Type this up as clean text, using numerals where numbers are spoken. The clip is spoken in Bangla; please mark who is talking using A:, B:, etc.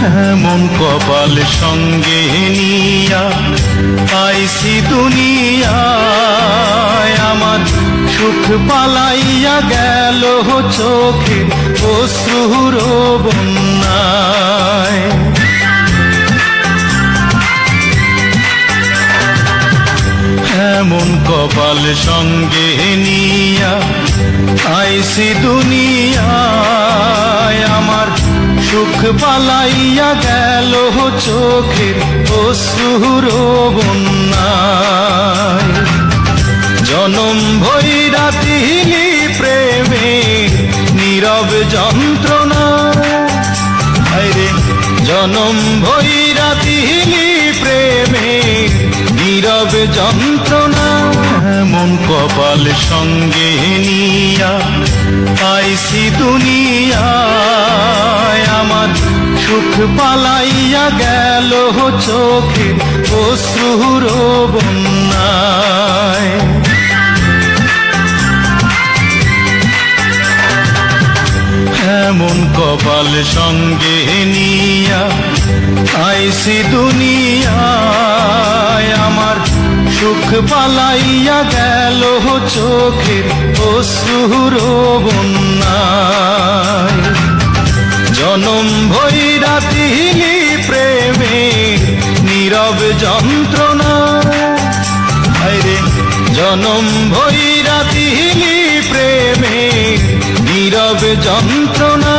A: এমন কপাল সঙ্গে নিয়া আইছি দুনিয়ায়, আমার সুখ পালাইয়া গেল চোখে অশ্রুর বন্যায়। এমন কপাল সঙ্গে নিয়া আইছি দুনিয়ায়, আমার সুখ পালাইয়া গেল চোখের অশ্রুর বন্যায়। জনম ভৈরা দিলি প্রেমে নীরব যন্ত্রণা, রে জনম ভৈরা দিলি প্রেমে নীরব যন্ত্রণা। এমন কপাল সঙ্গে নিয়া আইছি দুনিয়ায়, আমার সুখ পালাইয়া গেল চোখে অশ্রুর বন্যায়। এমন কপাল সঙ্গে নিয়া আইছি দুনিয়ায়, আমার সুখ পালাইয়া গেল চোখের অশ্রুর বন্যায়। জনম ভৈরা দিলি প্রেমে নীরব যন্ত্রণা, রে জনম ভৈরা দিলি প্রেমে নীরব যন্ত্রণা।